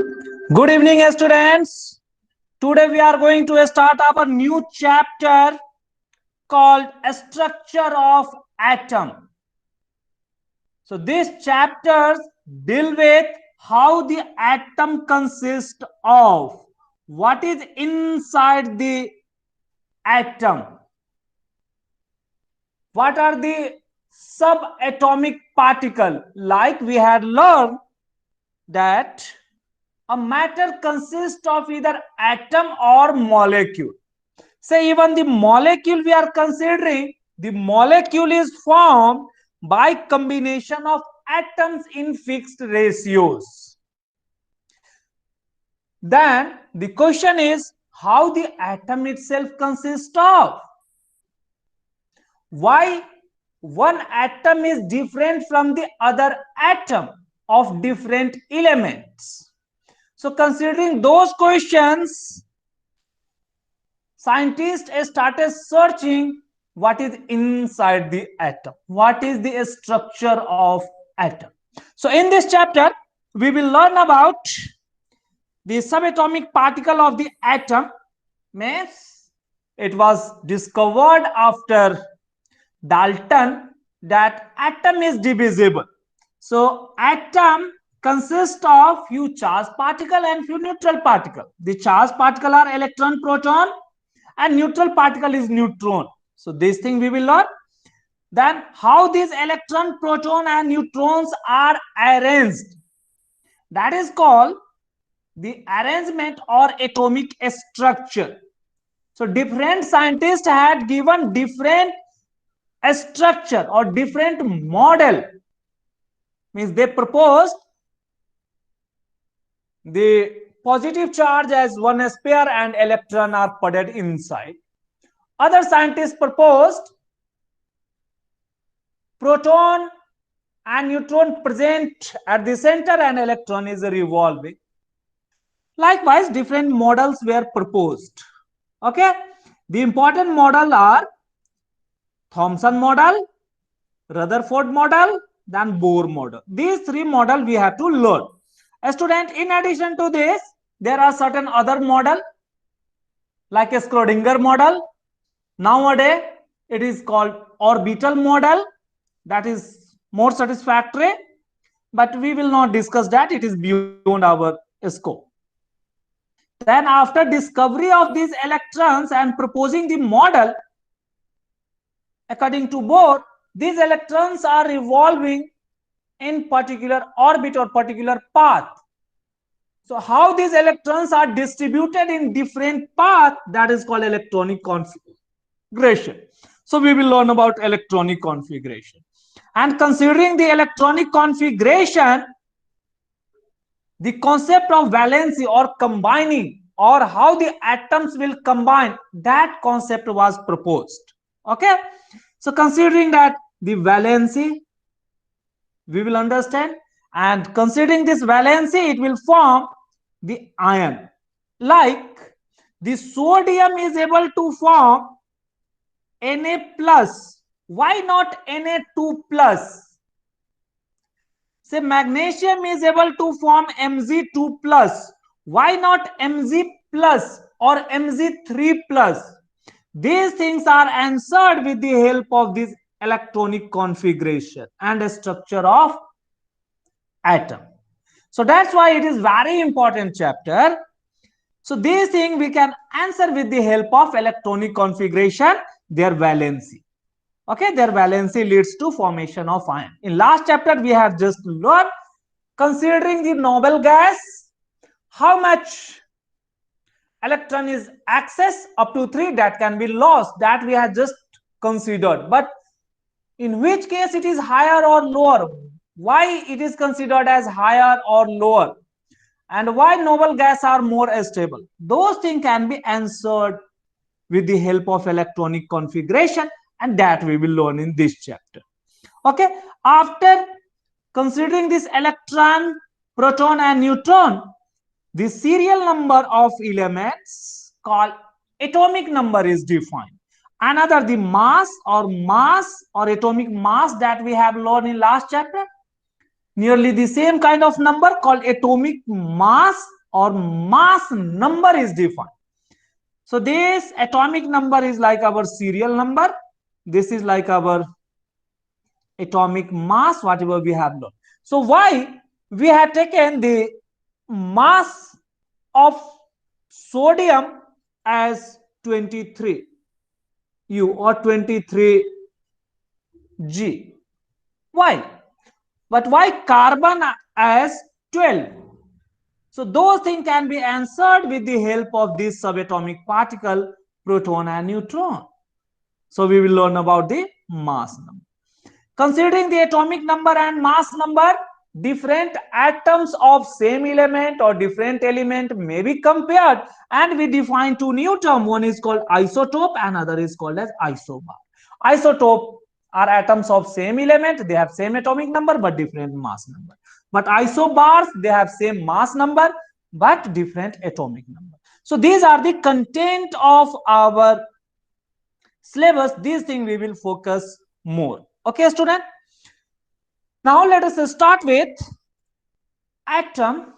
Good evening, students. Today we are going to start our new chapter called Structure of Atom. So these chapters deal with how the atom consists of, what is inside the atom, what are the subatomic particles. Like we had learned that a matter consists of either atom or molecule. Say even the molecule we are considering, the molecule is formed by combination of atoms in fixed ratios. Then the question is how the atom itself consists of. Why one atom is different from the other atom of different elements. So considering those questions, scientists started searching what is inside the atom, what is the structure of atom. So in this chapter we will learn about the subatomic particle of the atom. Means it was discovered after Dalton that atom is divisible. So atom consists of few charged particle and few neutral particle. The charged particle are electron, proton, and neutral particle is neutron. So this thing we will learn. Then how these electron, proton, and neutrons are arranged. That is called the arrangement or atomic structure. So different scientists had given different structure or different model. Means they proposed the positive charge as one sphere and electron are padded inside. Other scientists proposed proton and neutron present at the center and electron is revolving. Likewise, different models were proposed. Okay, the important model are Thomson model, Rutherford model, then Bohr model. These three models we have to learn. A student, in addition to this, there are certain other model like a Schrodinger model. Nowadays, it is called orbital model. That is more satisfactory, but we will not discuss that. It is beyond our scope. Then after discovery of these electrons and proposing the model, according to Bohr, these electrons are revolving in particular orbit or particular path. So how these electrons are distributed in different paths, that is called electronic configuration. So we will learn about electronic configuration. And considering the electronic configuration, the concept of valency or combining, or how the atoms will combine, that concept was proposed. Okay, so considering that the valency we will understand, and considering this valency, it will form the ion. Like the sodium is able to form Na plus. Why not Na2 plus? Say magnesium is able to form Mg2 plus. Why not Mg plus or Mg3 plus? These things are answered with the help of this electronic configuration and structure of atom. So that's why it is very important chapter. So these things we can answer with the help of electronic configuration, their valency. Okay, their valency leads to formation of ion. In last chapter we have just learned, considering the noble gas, how much electron is access up to 3, that can be lost, that we have just considered. But in which case it is higher or lower, why it is considered as higher or lower, and why noble gas are more stable, those things can be answered with the help of electronic configuration, and that we will learn in this chapter. Okay, after considering this electron, proton, and neutron, the serial number of elements called atomic number is defined. Another, the mass or atomic mass that we have learned in last chapter. nearly the same kind of number called atomic mass or mass number is defined. So this atomic number is like our serial number. This is like our atomic mass, whatever we have learned. So why we have taken the mass of sodium as 23 U or 23 G. Why? But why carbon as 12? So those things can be answered with the help of this subatomic particle, proton and neutron. So we will learn about the mass number. Considering the atomic number and mass number, different atoms of same element or different element may be compared, and we define two new terms. One is called isotope and other is called as isobar. Isotope are atoms of same element, they have same atomic number but different mass number. But isobars, they have same mass number but different atomic number. So these are the content of our syllabus. These things we will focus more. Okay, student. Now let us start with atom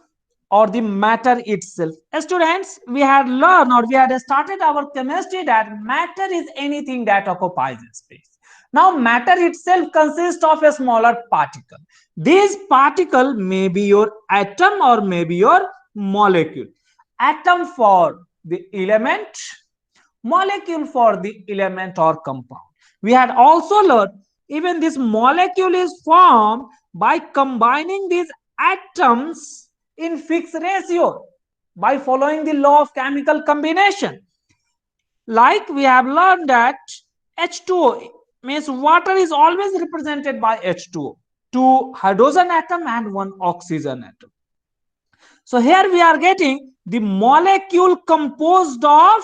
or the matter itself. Students, we had learned or we had started our chemistry that matter is anything that occupies space. Now matter itself consists of a smaller particle. This particle may be your atom or may be your molecule. Atom for the element, molecule for the element or compound. We had also learned even this molecule is formed by combining these atoms in fixed ratio by following the law of chemical combination. Like we have learned that H2O means water is always represented by H2O, two hydrogen atom and one oxygen atom. So here we are getting the molecule composed of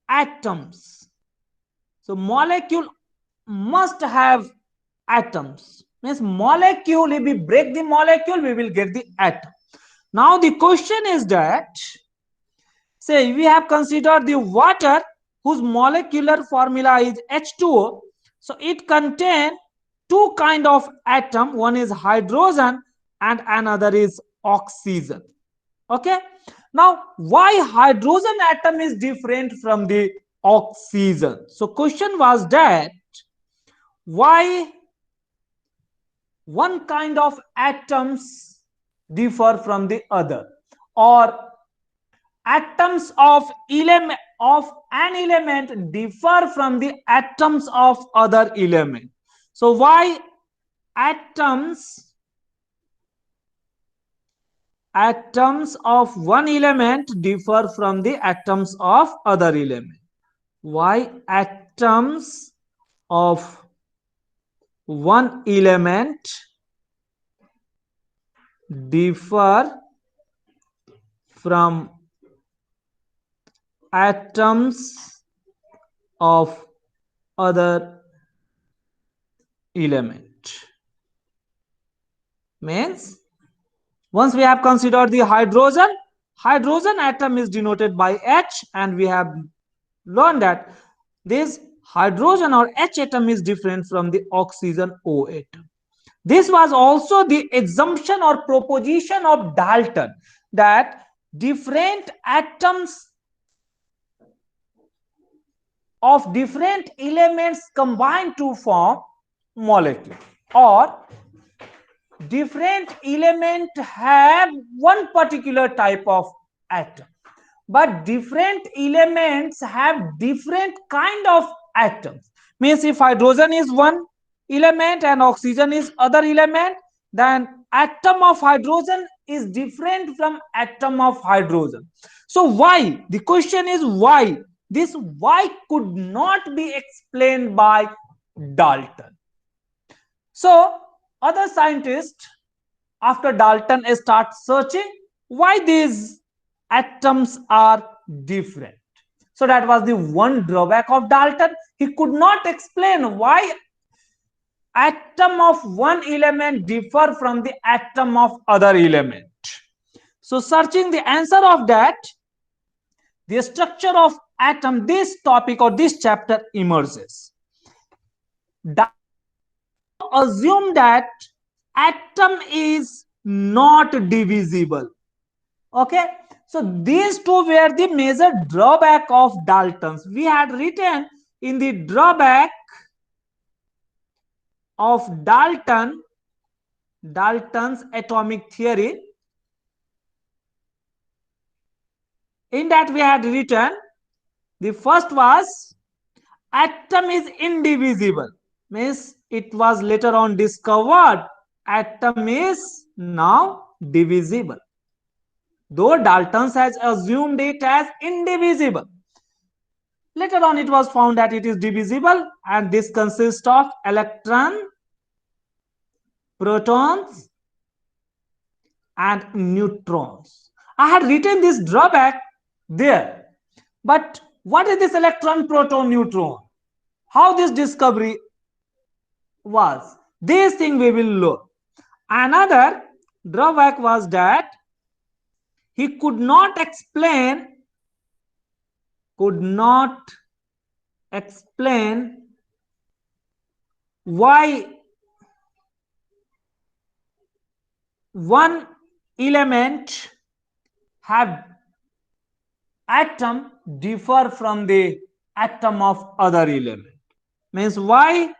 atoms. So molecule must have atoms. Means molecule, if we break the molecule, we will get the atom. Now the question is that, say we have considered the water whose molecular formula is H2O. So it contains two kind of atom. One is hydrogen and another is oxygen. Okay. Now why hydrogen atom is different from the oxygen? So question was that why one kind of atoms differ from the other, or atoms of an element differ from the atoms of other element. So why atoms of one element differ from the atoms of other element? Why atoms of one element differ from atoms of other element? Means once we have considered the hydrogen atom is denoted by H, and we have learned that this hydrogen or H atom is different from the oxygen O atom. This was also the assumption or proposition of Dalton, that different atoms of different elements combine to form molecule, or different element have one particular type of atom, but different elements have different kind of atoms. Means if hydrogen is one element and oxygen is other element, then atom of hydrogen is different from atom of hydrogen. So why? The question is why? This why could not be explained by Dalton. So other scientists after Dalton start searching why these atoms are different. So that was the one drawback of Dalton. He could not explain why atom of one element differ from the atom of other element. So searching the answer of that, the structure of atom, this topic or this chapter emerges. Dalton assumed that atom is not divisible. Okay, so these two were the major drawback of Dalton's. We had written in the drawback of Dalton's atomic theory. In that we had written, the first was atom is indivisible, means it was later on discovered atom is now divisible, though Dalton has assumed it as indivisible. Later on it was found that it is divisible, and this consists of electron, protons and neutrons. I had written this drawback there, but what is this electron, proton, neutron? How this discovery was? This thing we will learn. Another drawback was that he could not explain why one element have atom differ from the atom of other element. Means why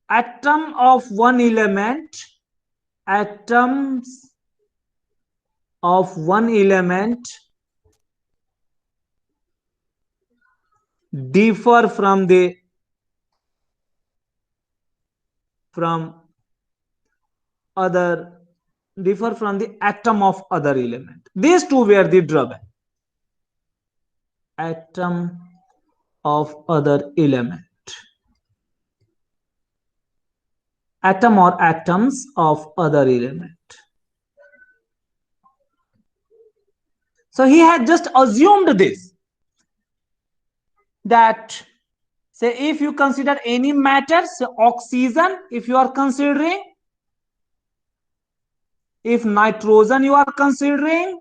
atom of one element, atoms of one element differ from the atom of other element. These two were the drawback. Atom of other element, atom or atoms of other element. So he had just assumed this, that say if you consider any matter, say oxygen if you are considering, if nitrogen you are considering,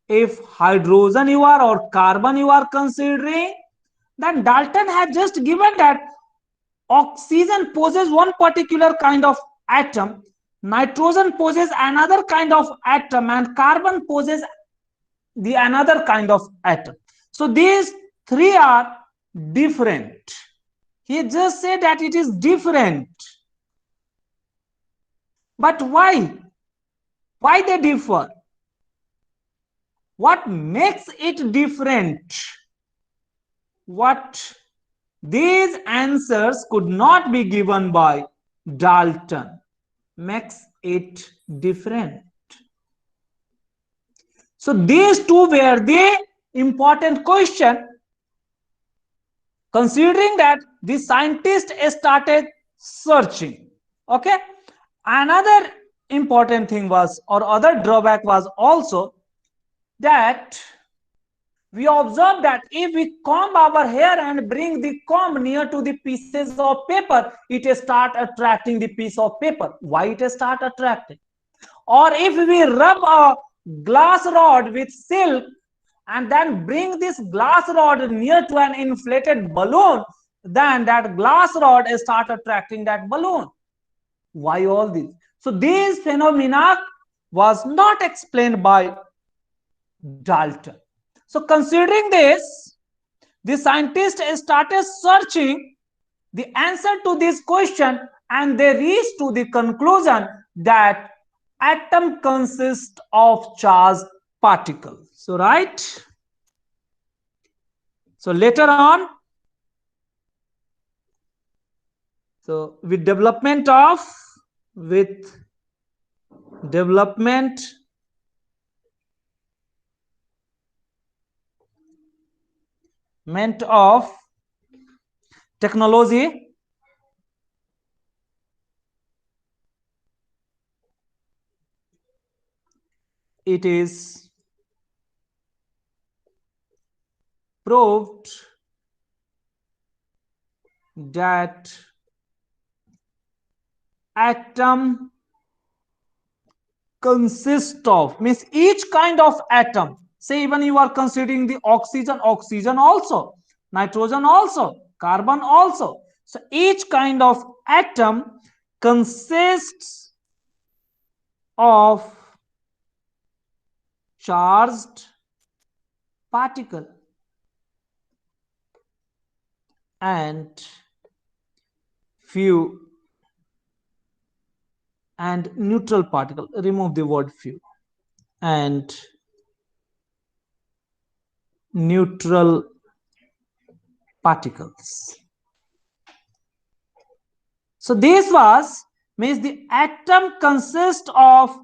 if hydrogen you are, or carbon you are considering, then Dalton had just given that oxygen possesses one particular kind of atom, nitrogen possesses another kind of atom, and carbon possesses the another kind of atom. So these three are different. He just said that it is different. But why? Why they differ? What makes it different? What these answers could not be given by Dalton makes it different. So these two were the important question, considering that the scientist started searching. Okay, another important thing was, or other drawback was also, that we observe that if we comb our hair and bring the comb near to the pieces of paper, it start attracting the piece of paper. Why it start attracting? Or if we rub a glass rod with silk and then bring this glass rod near to an inflated balloon, then that glass rod start attracting that balloon. Why all this? So these phenomena was not explained by Dalton. So considering this, the scientists started searching the answer to this question, and they reached to the conclusion that atom consists of charged particles. So right. So later on, so with development of technology, it is proved that atom consists of, means each kind of atom, say even you are considering the oxygen also, nitrogen also, carbon also. So each kind of atom consists of charged particle and few and neutral particle, remove the word few, and neutral particles. So this was means the atom consists of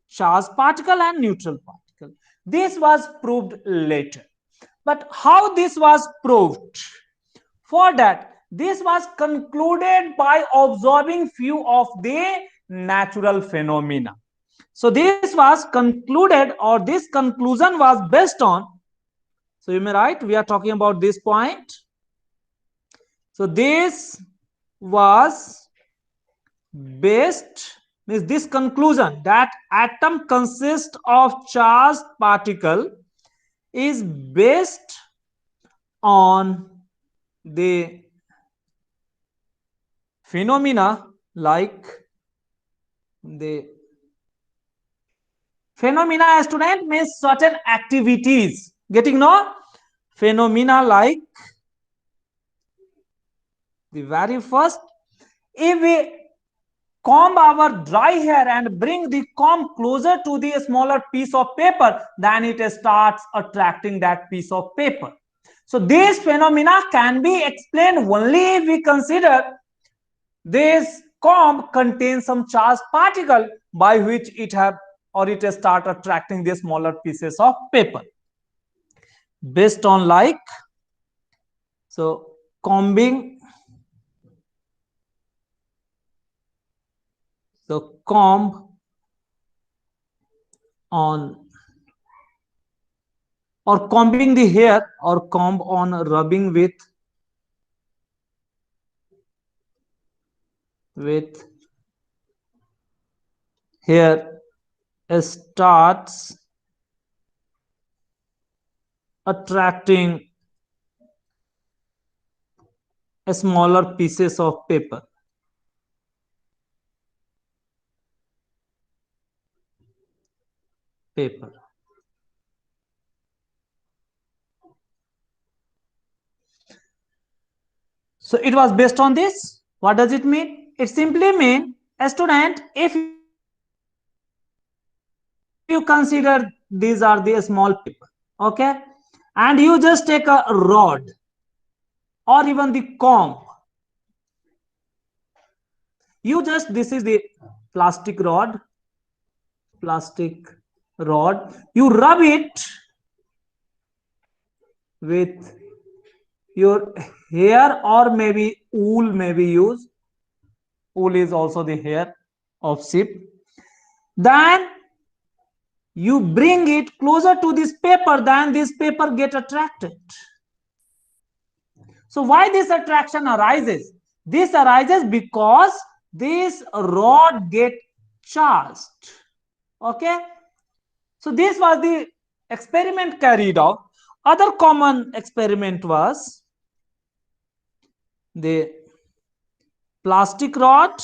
charged particle and neutral particle. This was proved later. But how this was proved? For that, this was concluded by observing few of the natural phenomena. So this was concluded, or this conclusion was based on, so you may write, we are talking about this point. So this was based, means this conclusion that atom consists of charged particle is based on the phenomena like the phenomena, student, means certain activities. Getting no? Phenomena like the very first, if we comb our dry hair and bring the comb closer to the smaller piece of paper, then it starts attracting that piece of paper. So these phenomena can be explained only if we consider this comb contains some charged particle by which it have or it start attracting the smaller pieces of paper. Based on like, so combing, so comb on or combing the hair or comb on rubbing with hair starts attracting smaller pieces of paper. So it was based on this. What does it mean? It simply means, a student, if you consider these are the small paper, okay, and you just take a rod or even the comb, you just, this is the plastic rod, you rub it with your hair, or maybe wool may be used. Wool is also the hair of sheep. Then you bring it closer to this paper, then this paper get attracted. So why this attraction arises? This arises because this rod get charged. Okay. So this was the experiment carried out. Other common experiment was the plastic rod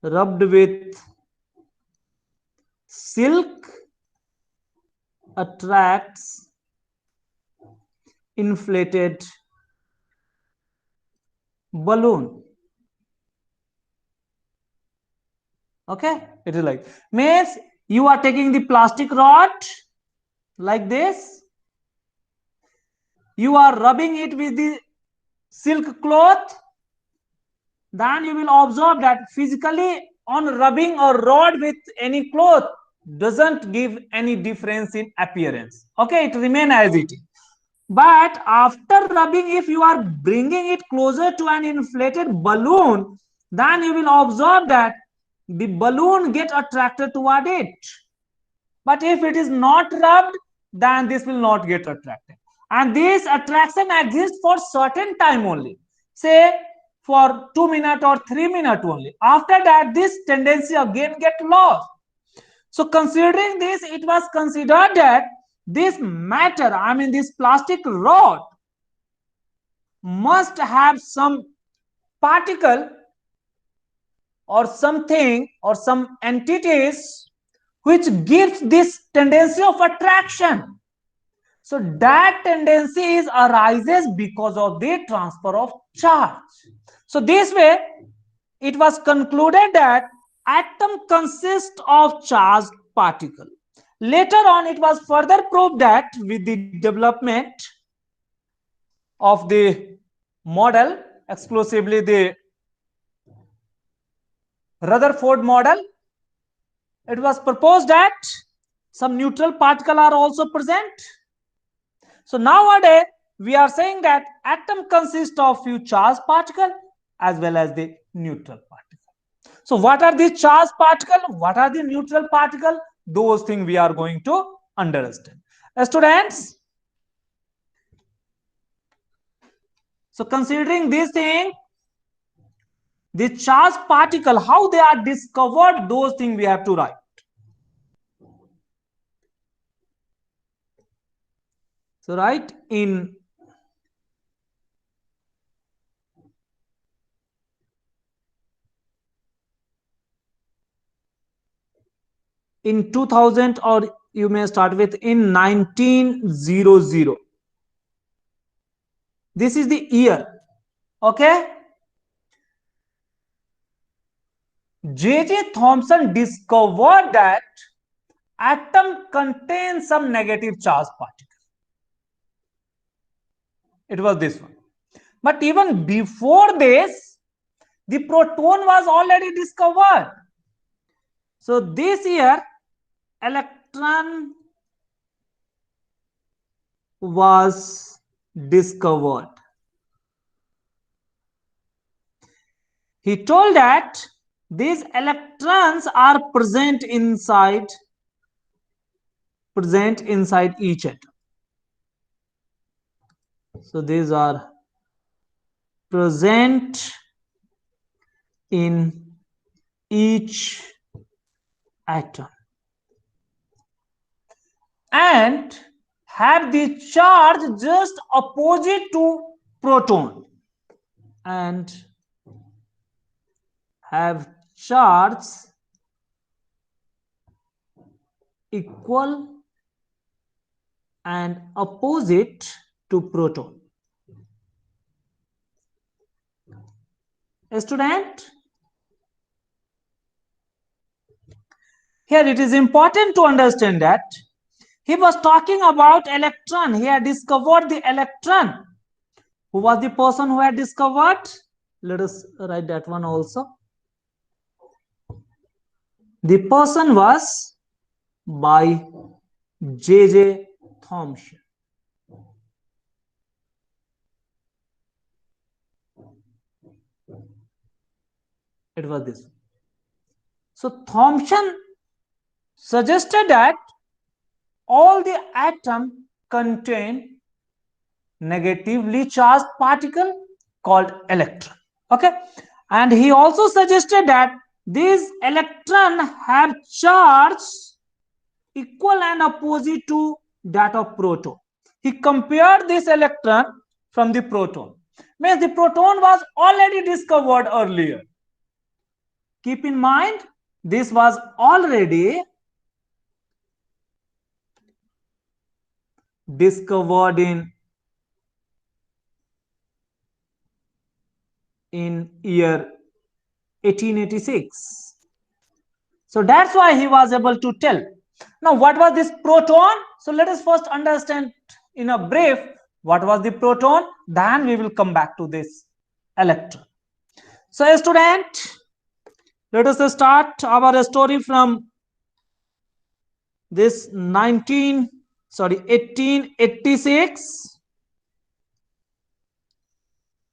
rubbed with silk attracts inflated balloon. Okay, it is like, means you are taking the plastic rod like this, you are rubbing it with the silk cloth, then you will observe that physically on rubbing a rod with any cloth doesn't give any difference in appearance. Okay, it remains as it is. But after rubbing, if you are bringing it closer to an inflated balloon, then you will observe that the balloon get attracted toward it. But if it is not rubbed, then this will not get attracted. And this attraction exists for certain time only. Say for 2 minutes or 3 minutes only. After that, this tendency again get lost. So considering this, it was considered that this matter, I mean this plastic rod, must have some particle or something or some entities which gives this tendency of attraction. So that tendency arises because of the transfer of charge. So this way it was concluded that atom consists of charged particle. Later on it was further proved that with the development of the model, exclusively the Rutherford model, it was proposed that some neutral particles are also present. So nowadays we are saying that atom consists of few charged particles as well as the neutral particle. So what are the charged particles? What are the neutral particles? Those things we are going to understand. Students, so considering this thing, the charged particle, how they are discovered, those things we have to write. So write in in 2000, or you may start with in 1900. This is the year. Okay. J.J. Thomson discovered that atom contains some negative charge particles. It was this one. But even before this, the proton was already discovered. So this year, electron was discovered. He told that these electrons are present inside each atom. So these are present in each atom and have the charge just opposite to proton and have charge equal and opposite to proton. A student, here it is important to understand that he was talking about electron. He had discovered the electron. Who was the person who had discovered? Let us write that one also. The person was by J.J. Thomson. It was this. So Thomson suggested that all the atoms contain negatively charged particle called electron. Okay, and he also suggested that these electrons have charge equal and opposite to that of proton. He compared this electron from the proton. Means the proton was already discovered earlier. Keep in mind, this was already discovered in year 1886. So that's why he was able to tell. Now, what was this proton? So let us first understand in a brief what was the proton. Then we will come back to this electron. So, a student, let us start our story from this 1886.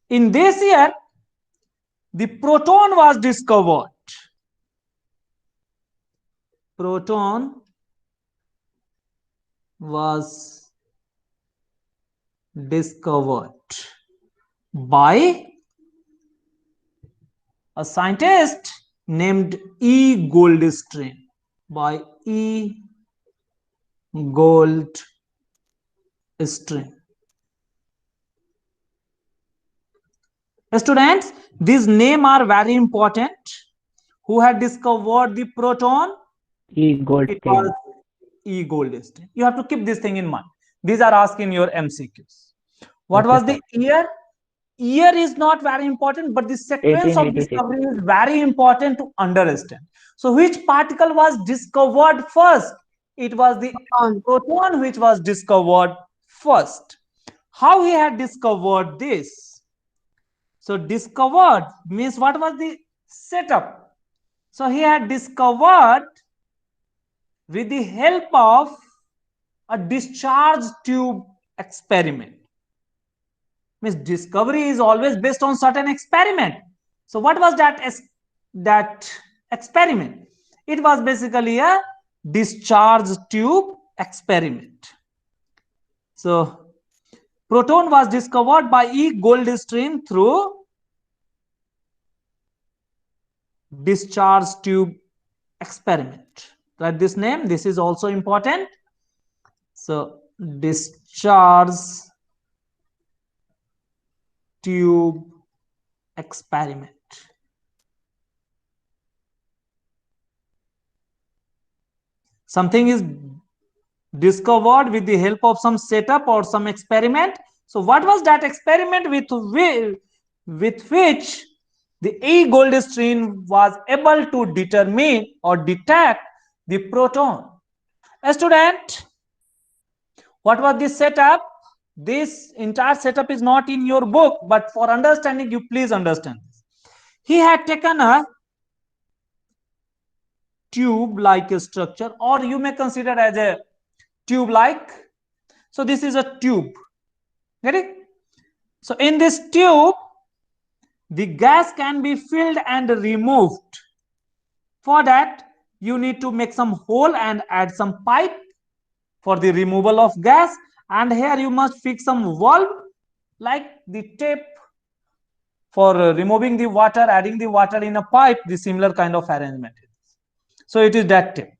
In this year, the proton was discovered. Proton was discovered by a scientist named E. Goldstream. By E. Goldstream. Students, these names are very important. Who had discovered the proton? E. It was Goldstein. E. Goldstein. You have to keep this thing in mind. These are asked in your MCQs. What Okay, was sir. the year? Year is not very important, but the sequence of 1886. discovery is very important to understand. So which particle was discovered first? It was the On. proton which was discovered first. How he had discovered this? So discovered means what was the setup? So he had discovered with the help of a discharge tube experiment. Means discovery is always based on certain experiment. So what was that experiment? It was basically a discharge tube experiment. So proton was discovered by E. Goldstein through discharge tube experiment. Write this name. This is also important. So discharge tube experiment. Something is discovered with the help of some setup or some experiment. So what was that experiment with which the E. Goldstein was able to determine or detect the proton? A student, what was this setup? This entire setup is not in your book, but for understanding, you please understand this. He had taken a tube like structure, or you may consider as a tube like. So this is a tube. Get it? So in this tube, the gas can be filled and removed. For that, you need to make some hole and add some pipe for the removal of gas. And here you must fix some valve like the tape for removing the water, adding the water in a pipe, the similar kind of arrangement. So it is that tape.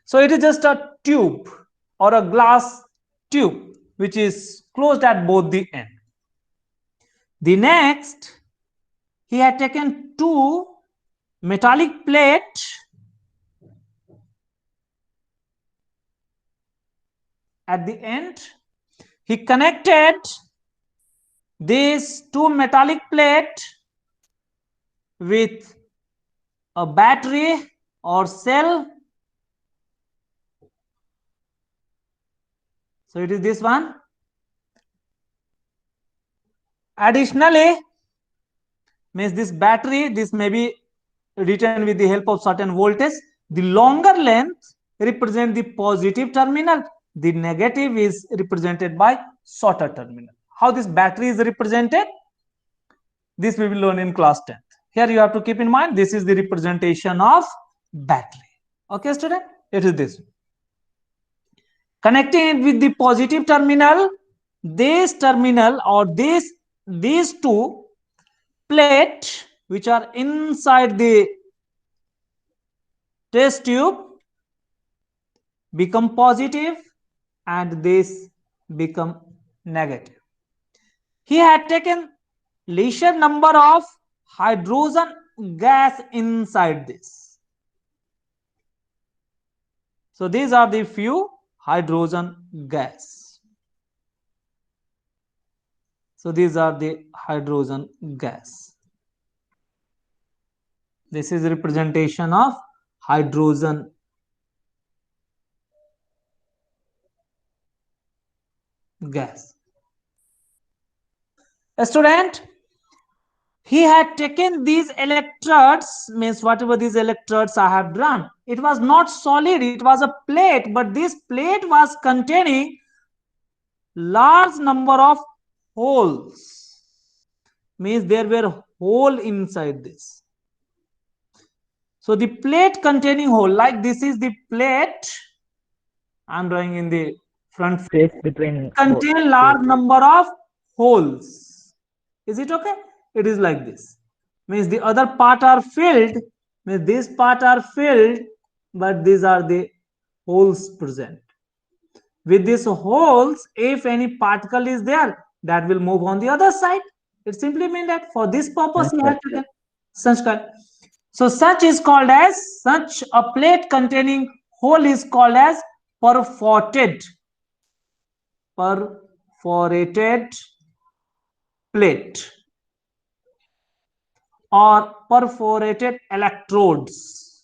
So it is just a tube or a glass tube which is closed at both the ends. The next, he had taken two metallic plates at the end. He connected these two metallic plates with a battery or cell. So it is this one. Additionally, means this battery, this may be written with the help of certain voltage. The longer length represent the positive terminal. The negative is represented by shorter terminal. How this battery is represented? This we will learn in class 10th. Here you have to keep in mind, this is the representation of battery. Okay, student? It is this. Connecting it with the positive terminal, this terminal or these two plates which are inside the test tube become positive and this become negative. He had taken lesser number of hydrogen gas inside this. So these are the few hydrogen gas. So these are the hydrogen gas. This is representation of hydrogen gas. A student, he had taken these electrodes, means whatever these electrodes I have drawn, it was not solid, it was a plate, but this plate was containing large number of holes, means there were hole inside this. So the plate containing hole, like this is the plate I'm drawing in the front, Space between contain large number of holes. Is it okay? It is like this. Means the other part are filled, means this part are filled, but these are the holes present. With these holes, if any particle is there, that will move on the other side. It simply means that for this purpose he sunspot. had taken such kind. So such a plate containing hole is called as perforated plate or perforated electrodes.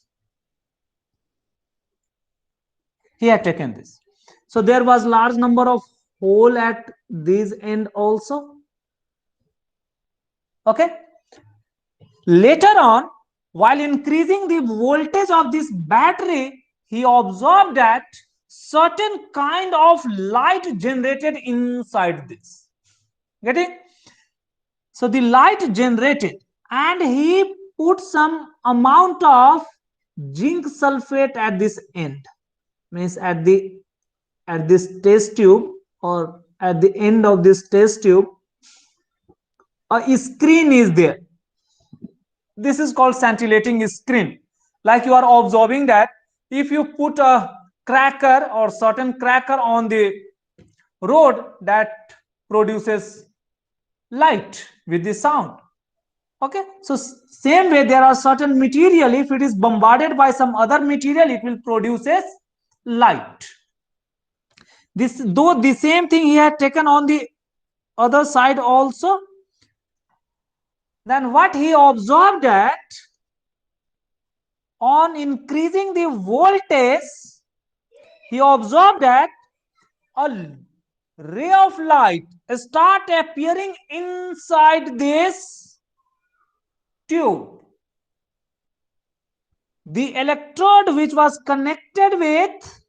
He had taken this. So there was large number of hole at this end also. Okay. Later on, while increasing the voltage of this battery, he observed that certain kind of light generated inside this. Getting? So the light generated, and he put some amount of zinc sulfate at this end, means at this test tube, or at the end of this test tube a screen is there. This is called scintillating screen. Like you are observing that if you put a cracker or certain cracker on the road, that produces light with the sound. Okay, so same way there are certain material, if it is bombarded by some other material, it will produces light. This, though the same thing he had taken on the other side also. Then what he observed that on increasing the voltage, he observed that a ray of light start appearing inside this tube. The electrode which was connected with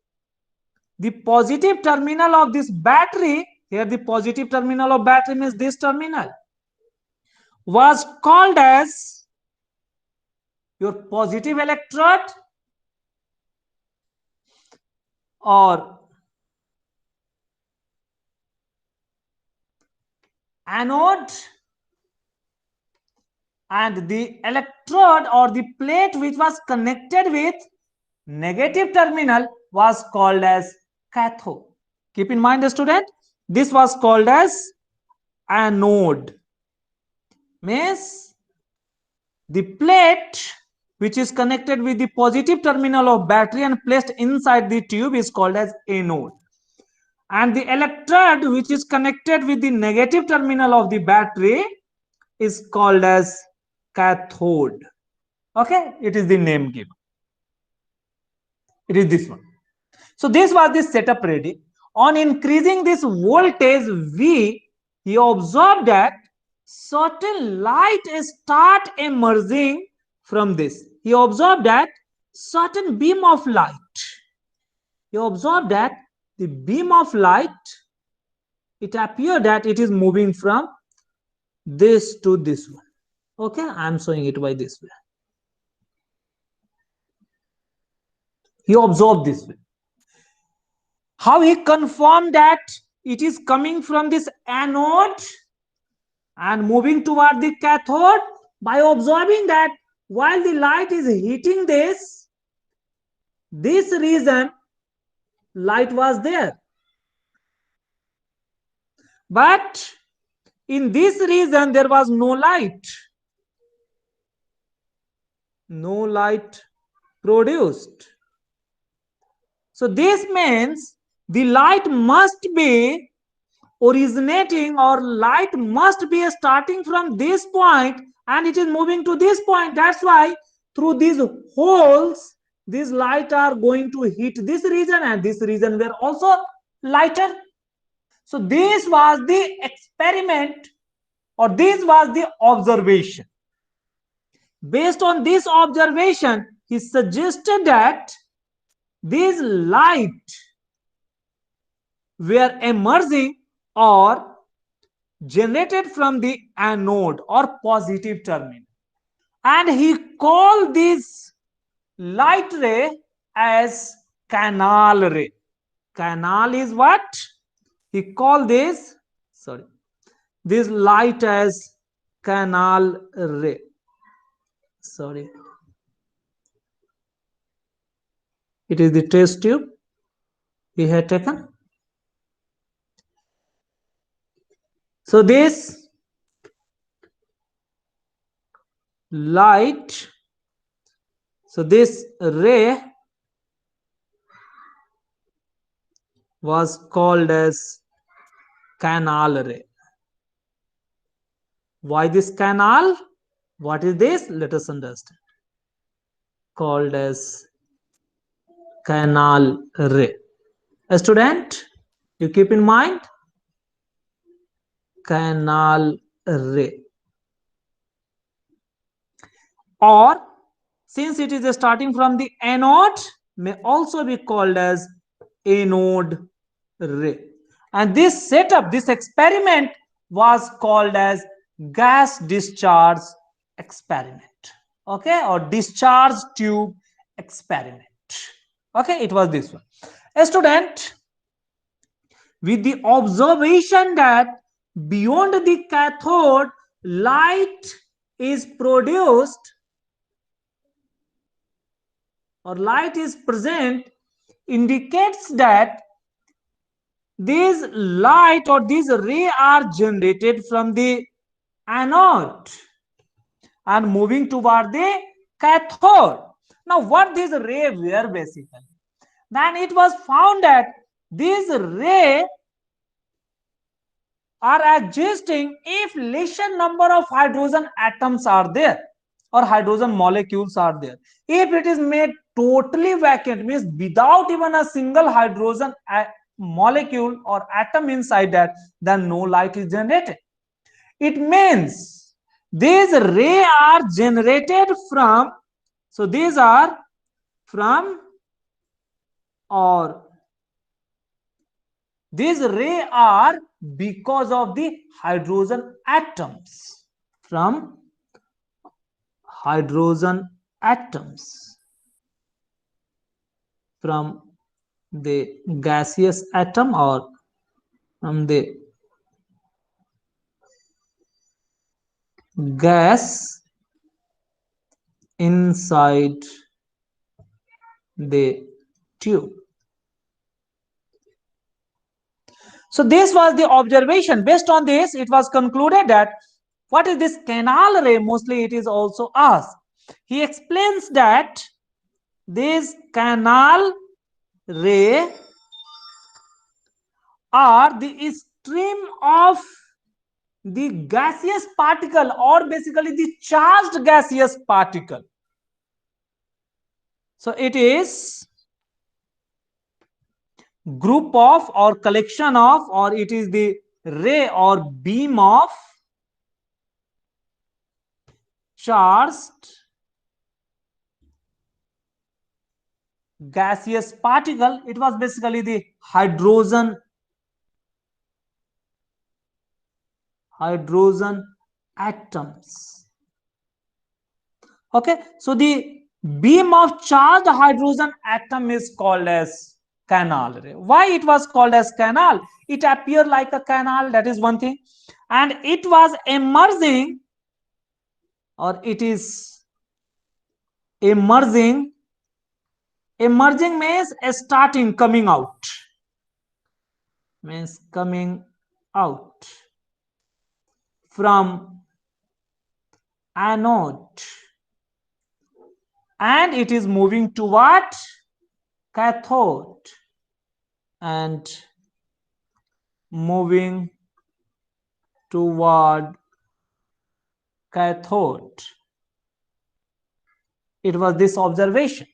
the positive terminal of this battery, here the positive terminal of battery means this terminal, was called as your positive electrode or anode, and the electrode or the plate which was connected with negative terminal was called as cathode. Keep in mind, student, this was called as anode, means the plate which is connected with the positive terminal of battery and placed inside the tube is called as anode, and the electrode which is connected with the negative terminal of the battery is called as cathode. Okay, it is the name given. It is this one. So this was the setup ready. On increasing this voltage V, he observed that certain light start emerging from this. He observed that certain beam of light. He observed that the beam of light, it appeared that it is moving from this to this one. Okay, I am showing it by this way. He observed this way. How he confirmed that it is coming from this anode and moving toward the cathode? By observing that while the light is hitting this region, light was there, but in this region there was no light produced. So this means the light must be originating, or light must be starting from this point and it is moving to this point. That's why through these holes these light are going to hit this region, and this region were also lighter. So this was the experiment, or this was the observation. Based on this observation, he suggested that these light were emerging or generated from the anode or positive terminal, and he called this light ray as canal ray. Canal is what? He called this light as canal ray. It is the test tube he had taken. So this light So this ray was called as canal ray. Why this canal? What is this? Let us understand. Called as canal ray. A student, you keep in mind canal ray. Or since it is starting from the anode, may also be called as anode ray. And this setup, this experiment was called as gas discharge experiment. Okay, or discharge tube experiment. Okay, it was this one. A student, with the observation that beyond the cathode light is produced or light is present, indicates that these light or these ray are generated from the anode and moving toward the cathode. Now what these ray were basically? Then it was found that these ray are existing if lesser number of hydrogen atoms are there or hydrogen molecules are there. If it is made totally vacant, means without even a single hydrogen molecule or atom inside that, then no light is generated. It means these rays are generated from, so these are from, or these rays are because of the hydrogen atoms, from hydrogen atoms, from the gaseous atom or from the gas inside the tube. So this was the observation. Based on this, it was concluded that what is this canal ray? Mostly it is also asked. He explains that this canal ray are the stream of the gaseous particle or basically the charged gaseous particle. So it is group of or collection of, or it is the ray or beam of charged gaseous particle. It was basically the hydrogen atoms. Okay, so the beam of charged hydrogen atom is called as canal ray. Why it was called as canal? It appeared like a canal, that is one thing, and it was emerging, or it is emerging. Emerging means starting, coming out, means coming out from anode, and it is moving toward cathode and moving toward cathode. It was this observation.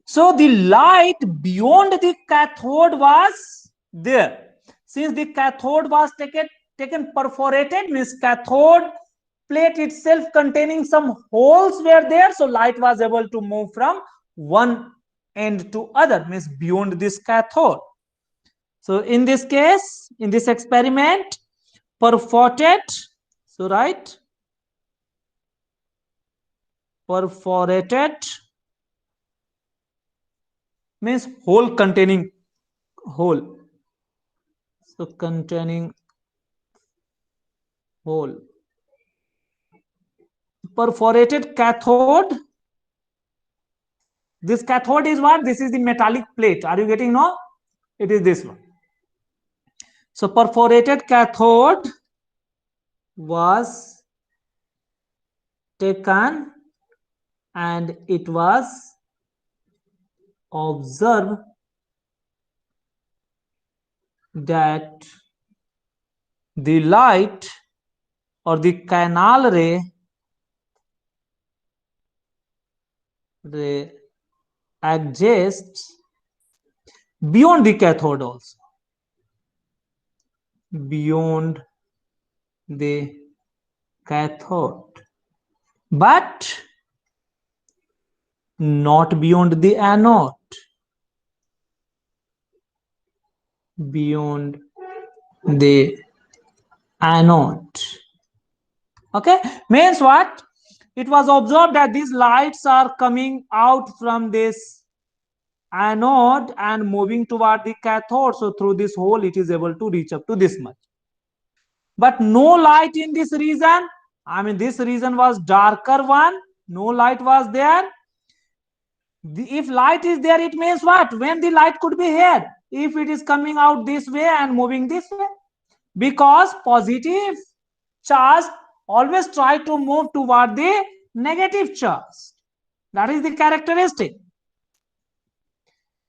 So the light beyond the cathode was there. Since the cathode was taken perforated, means cathode plate itself containing some holes were there, so light was able to move from one end to other, means beyond this cathode. So in this case, in this experiment, perforated, so right, perforated means hole, containing hole, so containing hole, perforated cathode. This cathode is what? This is the metallic plate. Are you getting? No, it is this one. So perforated cathode was taken and it was observed that the light or the canal ray exists beyond the cathode also, beyond the cathode, but not beyond the anode, beyond the anode. Okay, means what? It was observed that these lights are coming out from this anode and moving toward the cathode. So through this hole, it is able to reach up to this much. But no light in this region. I mean, this region was darker one. No light was there. If light is there, it means what? When the light could be here? If it is coming out this way and moving this way. Because positive charge always try to move toward the negative charge. That is the characteristic.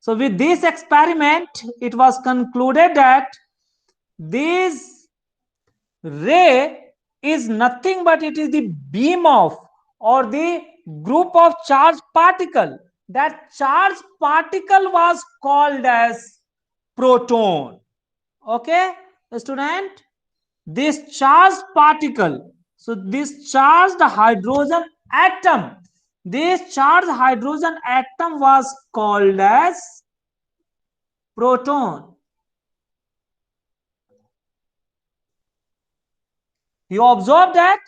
So with this experiment, it was concluded that this ray is nothing but it is the beam of or the group of charged particle. That charged particle was called as proton. Okay, student? This charged particle, so this charged hydrogen atom, this charged hydrogen atom was called as proton. You observe that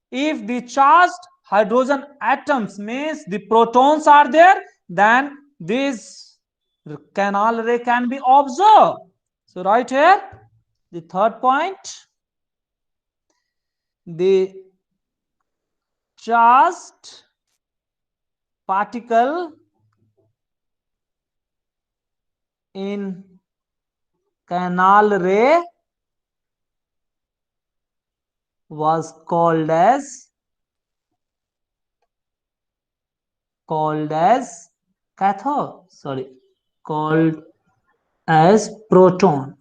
if the charged hydrogen atoms means the protons are there, then this canal ray can be observed. So right here, the third point, the charged particle in canal ray was called as cathode, called as proton.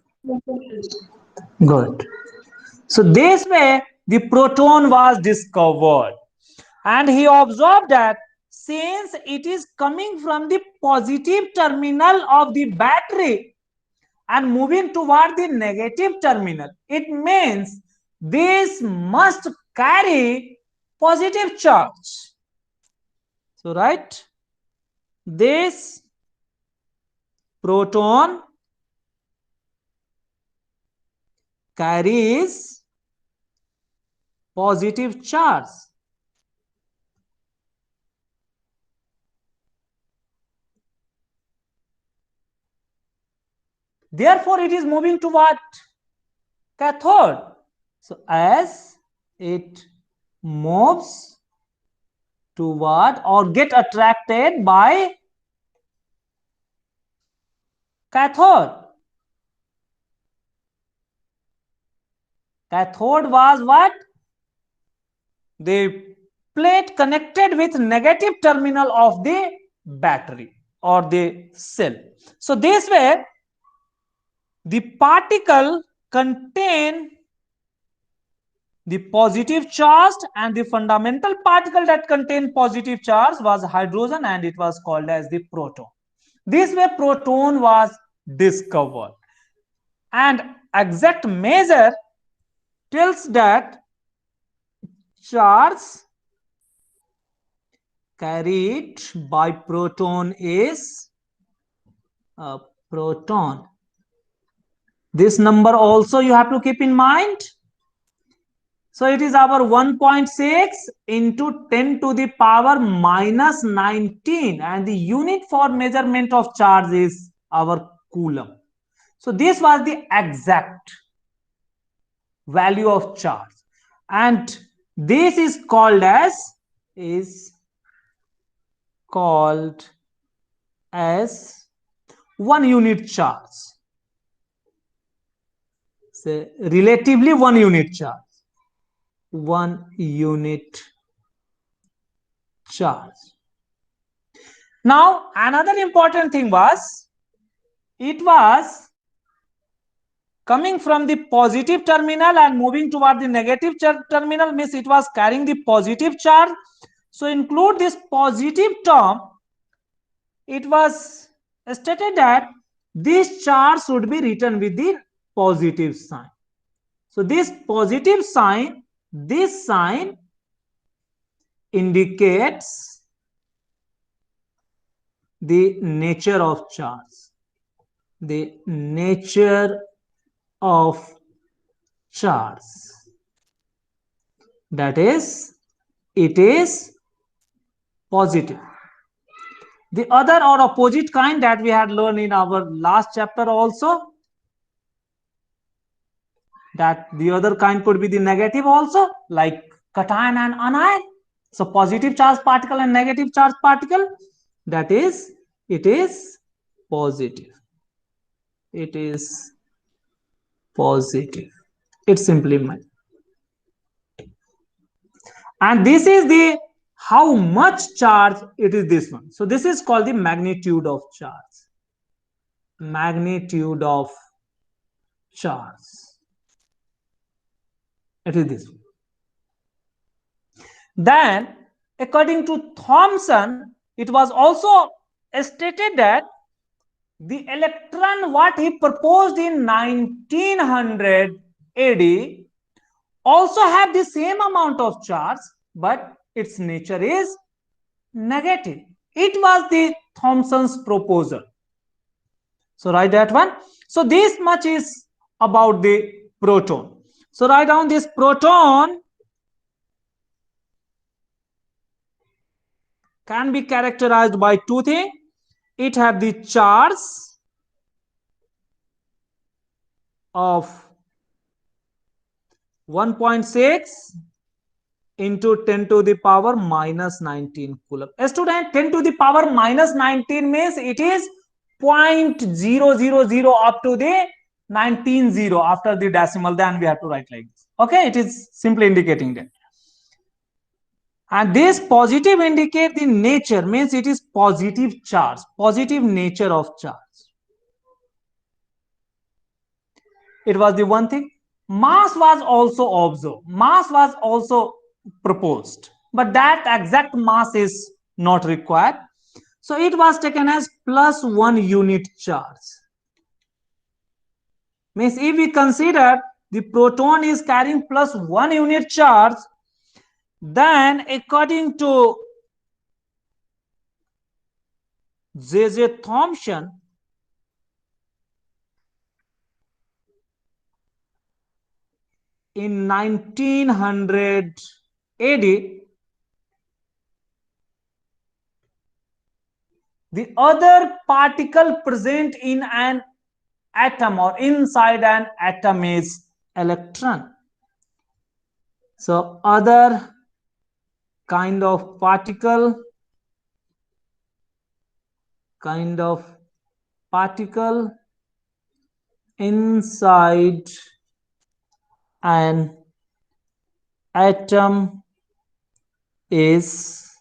Good. So this way the proton was discovered, and he observed that since it is coming from the positive terminal of the battery and moving toward the negative terminal, it means this must carry positive charge. So right, this proton carries positive charge. Therefore, it is moving toward cathode. So as it moves toward or get attracted by cathode. Cathode was what? The plate connected with negative terminal of the battery or the cell. So this way, the particle contain the positive charge, and the fundamental particle that contained positive charge was hydrogen, and it was called as the proton. This way proton was discovered, and exact measure tells that charge carried by proton is a proton. This number also you have to keep in mind. So it is our 1.6 into 10 to the power minus 19, and the unit for measurement of charge is our coulomb. So this was the exact value of charge, and this is called as 1 unit charge. Say relatively 1 unit charge. 1 unit charge. Now another important thing was, it was coming from the positive terminal and moving toward the negative terminal, means it was carrying the positive charge. So include this positive term. It was stated that this charge should be written with the positive sign. So this positive sign, this sign indicates the nature of charge. The nature of charge, that is, it is positive. The other or opposite kind that we had learned in our last chapter also, that the other kind could be the negative also, like cation and anion. So positive charge particle and negative charge particle, that is, it is positive. It is positive. It's simply meant. And this is the how much charge it is, this one. So this is called the magnitude of charge. Magnitude of charge. It is this one. Then according to Thomson, it was also stated that the electron what he proposed in 1900 AD also have the same amount of charge, but its nature is negative. It was the Thomson's proposal. So write that one. So this much is about the proton. So write down this proton can be characterized by two things. It have the charge of 1.6 into 10 to the power minus 19 coulomb. Student, 10 to the power minus 19 means it is 0.000 up to the 19 after the decimal. Then we have to write like this. Okay, it is simply indicating that. And this positive indicate the nature, means it is positive charge, positive nature of charge. It was the one thing. Mass was also observed, mass was also proposed, but that exact mass is not required. So it was taken as plus 1 unit charge. Means if we consider the proton is carrying plus 1 unit charge, then according to J.J. Thomson, in 1900 AD, the other particle present in an atom or inside an atom is electron. So other kind of particle inside an atom is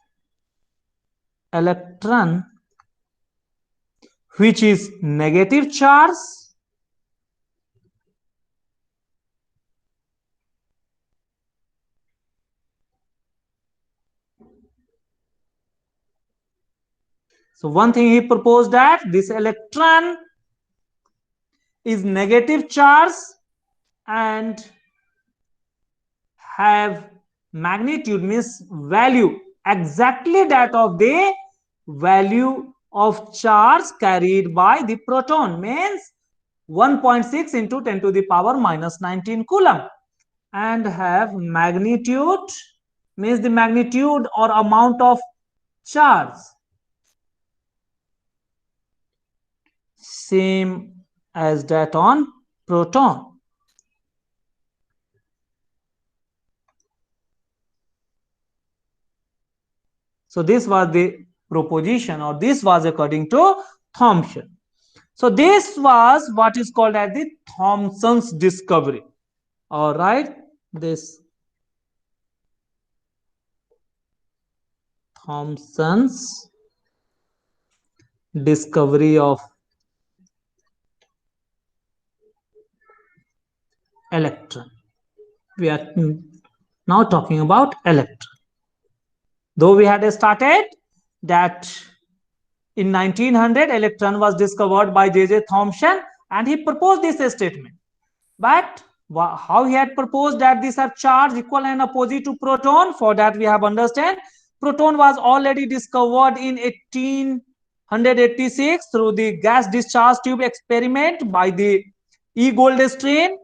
electron, which is negative charge, so one thing he proposed that this electron is negative charge and have magnitude, means value exactly that of the value of charge carried by the proton, means 1.6 into 10 to the power minus 19 coulomb, and have magnitude, means the magnitude or amount of charge same as that on proton. So this was the proposition, or this was according to Thomson. So this was what is called as the Thomson's discovery. All right, this Thomson's discovery of electron. We are now talking about electron. Though we had started that in 1900 electron was discovered by J.J. Thomson and he proposed this statement. But how he had proposed that these are charged equal and opposite to proton, for that we have understand proton was already discovered in 1886 through the gas discharge tube experiment by the E. Goldstein.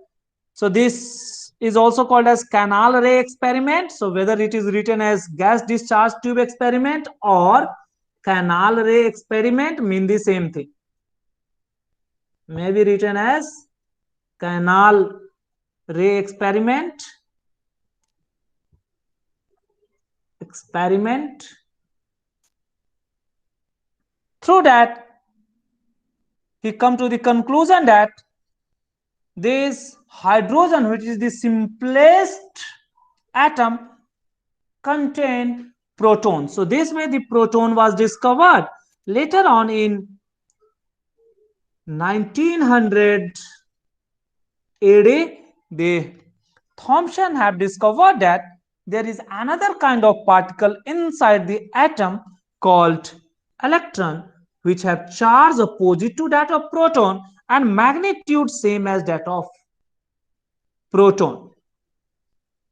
So this is also called as canal ray experiment. So whether it is written as gas discharge tube experiment or canal ray experiment mean the same thing. May be written as canal ray experiment through that he come to the conclusion that this hydrogen, which is the simplest atom, contain proton. So this way the proton was discovered. Later on in 1900 AD, the Thomson have discovered that there is another kind of particle inside the atom called electron, which have charge opposite to that of proton and magnitude same as that of proton.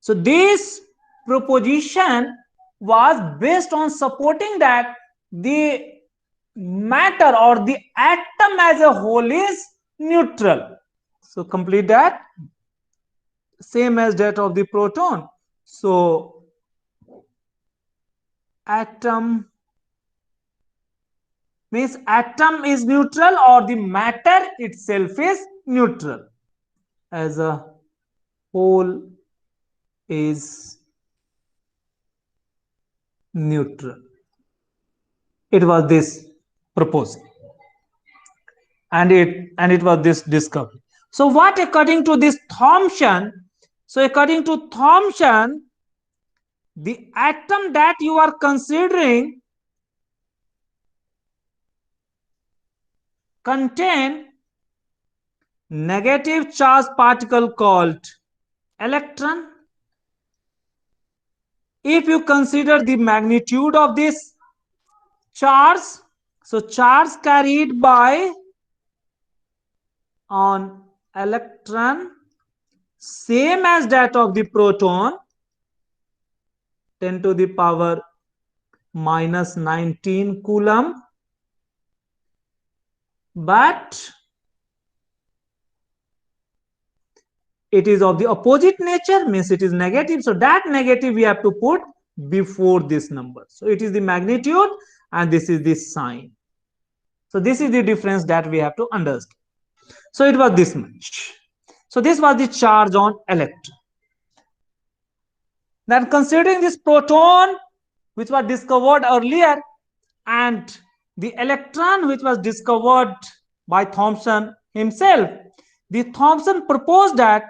So this proposition was based on supporting that the matter or the atom as a whole is neutral. So complete that, same as that of the proton. So atom means atom is neutral or the matter itself is neutral, as a whole is neutral. It was this proposal and it was this discovery. So what according to this Thomson? So according to Thomson, the atom that you are considering contain negative charge particle called electron. If you consider the magnitude of this charge, so charge carried by on electron same as that of the proton, 10 to the power minus 19 coulomb, but it is of the opposite nature, means it is negative. So that negative we have to put before this number. So it is the magnitude and this is the sign. So this is the difference that we have to understand. So it was this much. So this was the charge on electron. Then considering this proton which was discovered earlier and the electron which was discovered by Thomson himself, the Thomson proposed that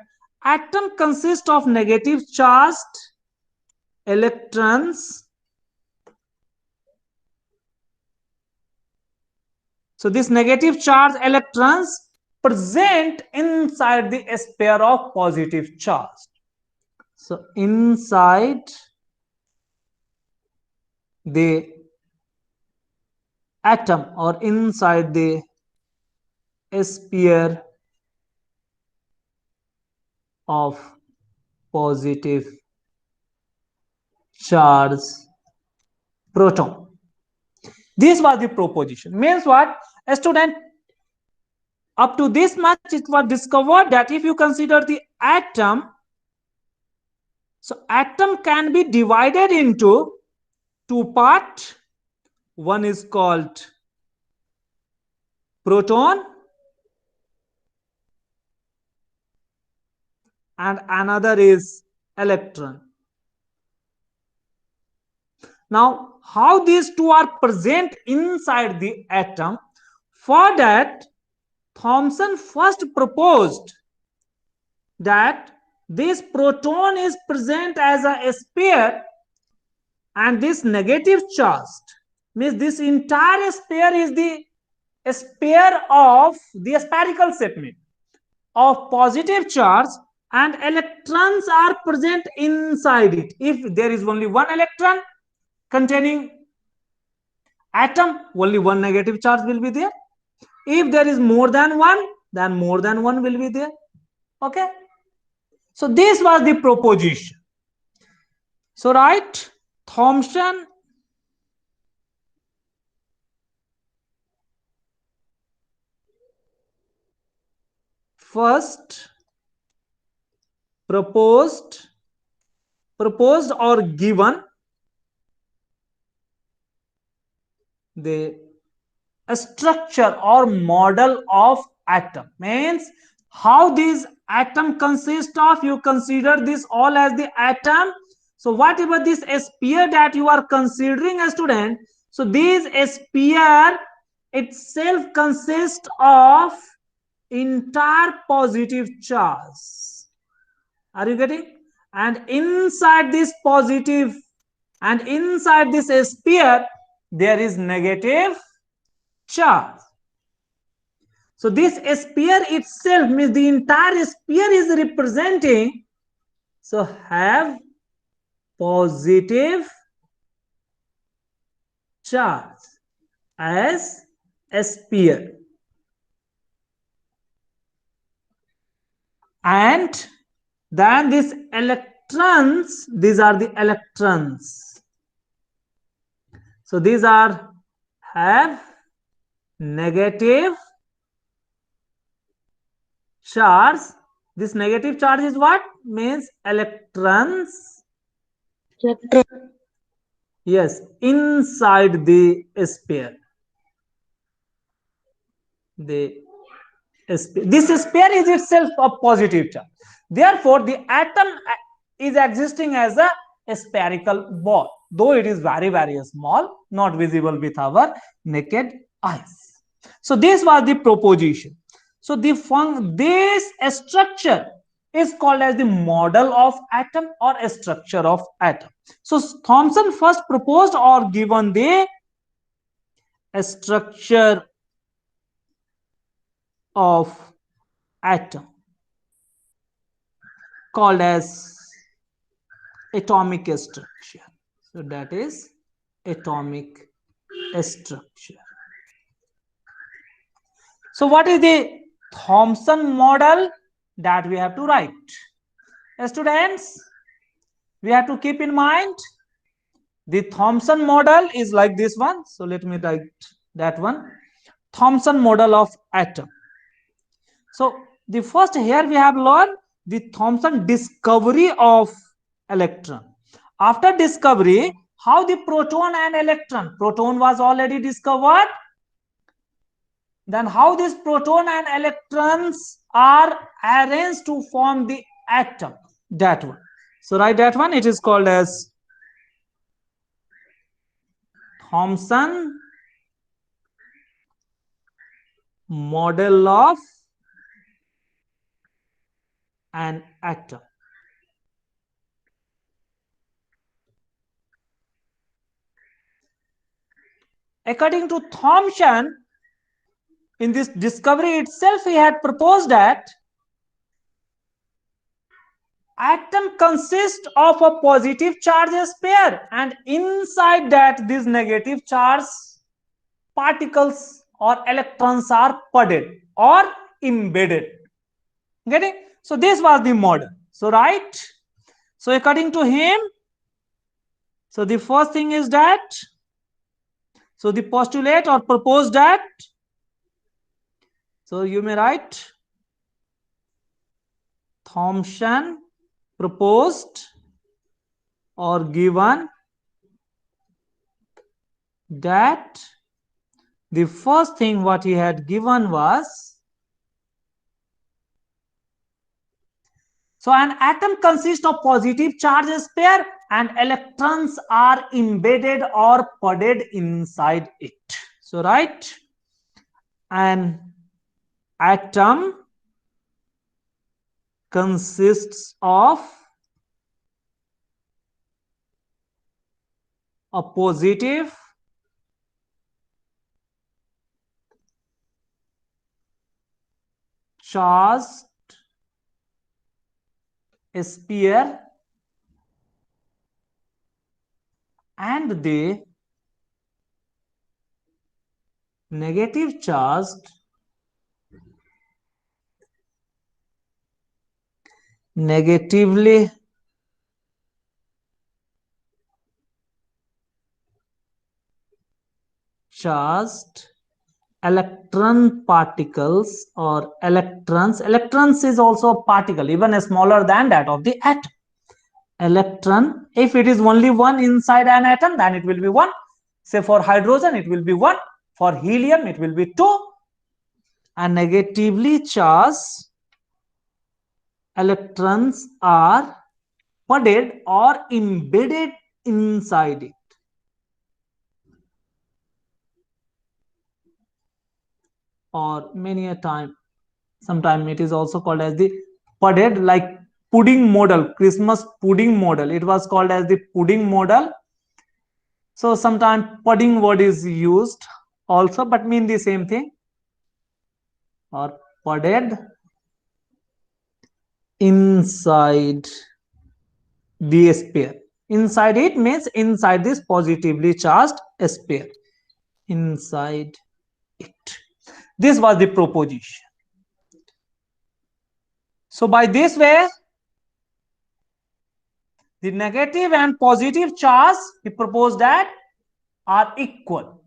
atom consists of negative charged electrons. So this negative charge electrons present inside the sphere of positive charge. So inside the atom or inside the sphere of positive charge proton. This was the proposition. Means what? A student, up to this much it was discovered that if you consider the atom, so atom can be divided into two parts. One is called proton and another is electron. Now, how these two are present inside the atom? For that, Thomson first proposed that this proton is present as a sphere and this negative charged, means this entire sphere is the sphere of the spherical segment of positive charge, and electrons are present inside it. If there is only one electron containing atom, only one negative charge will be there. If there is more than one, then more than one will be there. Okay, so this was the proposition. So right, Thomson first proposed or given the structure or model of atom, means how this atom consists of. You consider this all as the atom. So whatever this sphere that you are considering, a student, so this sphere itself consists of entire positive charge. Are you getting? And inside this positive and inside this sphere there is negative charge. So this sphere itself, means the entire sphere is representing, so have positive charge as a sphere, and then these electrons, these are the electrons, so these are have negative charge. This negative charge is what? Means electrons. Yes, inside the sphere. This sphere is itself a positive charge. Therefore, the atom is existing as a spherical ball, though it is very, very small, not visible with our naked eyes. So this was the proposition. So this structure is called as the model of atom or a structure of atom. So Thomson first proposed or given the structure of atom called as atomic structure. So that is atomic structure. So what is the Thomson model that we have to write? Students, we have to keep in mind the Thomson model is like this one. So let me write that one. Thomson model of atom. So the first here we have learned the Thomson discovery of electron. After discovery, how the proton and electron, proton was already discovered, then how this proton and electrons are arranged to form the atom, that one. So write that one, it is called as Thomson model of an atom. According to Thomson, in this discovery itself, he had proposed that atom consists of a positive charge sphere, and inside that these negative charge particles or electrons are pudded or embedded. Getting? So this was the model. So right. So according to him, so the first thing is that, so the postulate or proposed that, so you may write Thomson proposed or given that the first thing what he had given was, so an atom consists of positive charge sphere and electrons are embedded or pudded inside it. So right, an atom consists of a positive charged sphere and the negatively charged electron particles or electrons is also a particle even smaller than that of the atom. Electron, if it is only one inside an atom, then it will be one. Say for hydrogen it will be one, for helium it will be two. And negatively charged electrons are pudded or embedded inside it. Or many a time, sometimes it is also called as the pudded, like pudding model, Christmas pudding model. It was called as the pudding model. So sometimes pudding word is used also, but mean the same thing. Or pudded inside the sphere. Inside it means inside this positively charged sphere. Inside it. This was the proposition. So by this way, the negative and positive charge, he proposed that, are equal,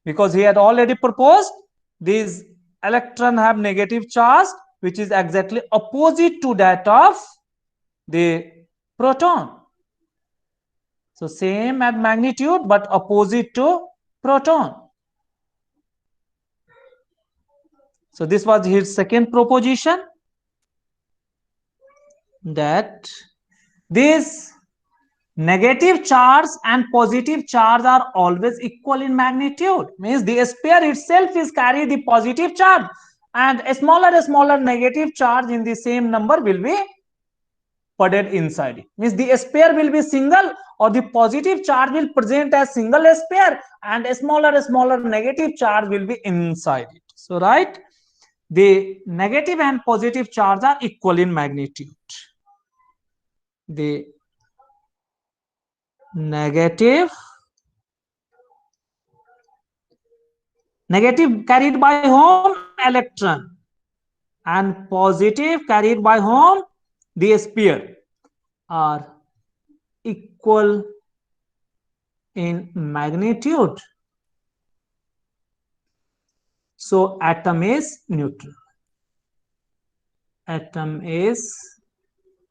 because he had already proposed these electrons have negative charge, which is exactly opposite to that of the proton. So same at magnitude but opposite to proton. So this was his second proposition, that these negative charge and positive charge are always equal in magnitude. Means the sphere itself is carry the positive charge, and a smaller negative charge in the same number will be pudded inside it. Means the sphere will be single, or the positive charge will present as single sphere, and a smaller negative charge will be inside it. So right, the negative and positive charge are equal in magnitude. The negative carried by whom? Electron. And positive carried by whom? The sphere, are equal in magnitude. So atom is neutral. Atom is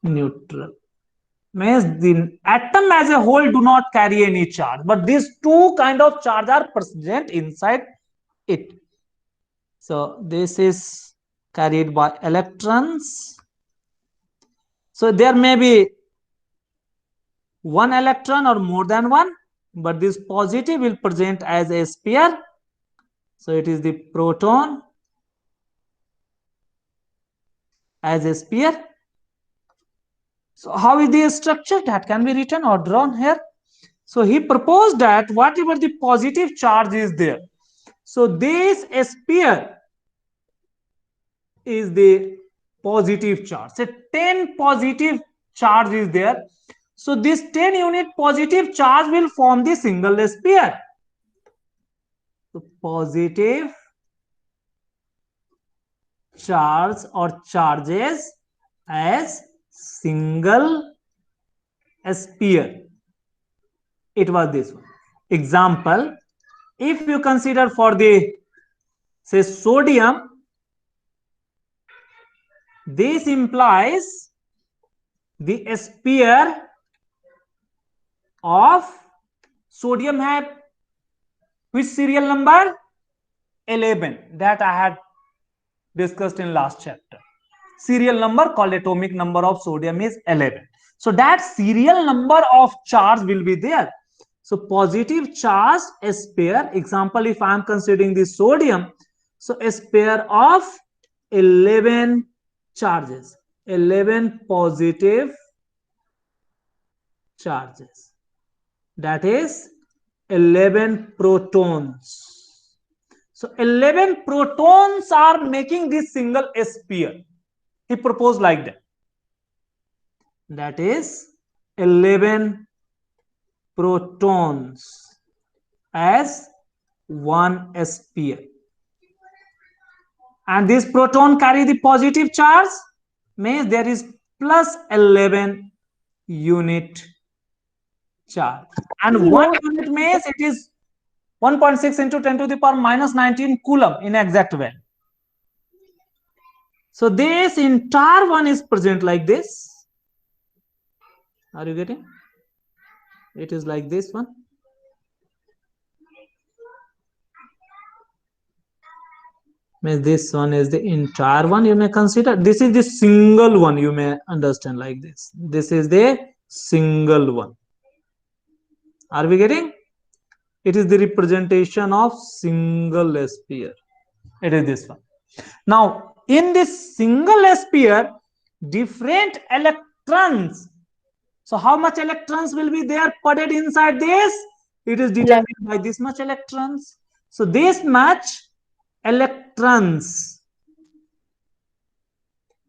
neutral. Means the atom as a whole do not carry any charge, but these two kind of charge are present inside it. So this is carried by electrons. So there may be one electron or more than one, but this positive will present as a sphere. So it is the proton as a sphere. So how is the structure? That can be written or drawn here. So he proposed that whatever the positive charge is there, so this sphere is the positive charge. So 10 positive charge is there. So this 10 unit positive charge will form the single sphere. So positive charge or charges as single sphere. It was this one. Example, if you consider for the, say, sodium, this implies the sphere of sodium have which serial number? 11, that I had discussed in last chapter. Serial number called atomic number of sodium is 11. So that serial number of charge will be there. So positive charge sphere, example, if I am considering the sodium, so a sphere of 11 charges, 11 positive charges, that is 11 protons. So 11 protons are making this single sphere. He proposed like that. That is 11 protons as one sphere. And this proton carry the positive charge, means there is plus 11 unit charge. And 1 unit means it is 1.6 into 10 to the power minus 19 coulomb in exact value. So this entire one is present like this. Are you getting? It is like this one. This one is the entire one you may consider. This is the single one, you may understand like this. This is the single one. Are we getting? It is the representation of single sphere. It is this one. Now, in this single sphere, different electrons. So, how much electrons will be there putted inside this? It is determined by this much electrons. So, this much electrons,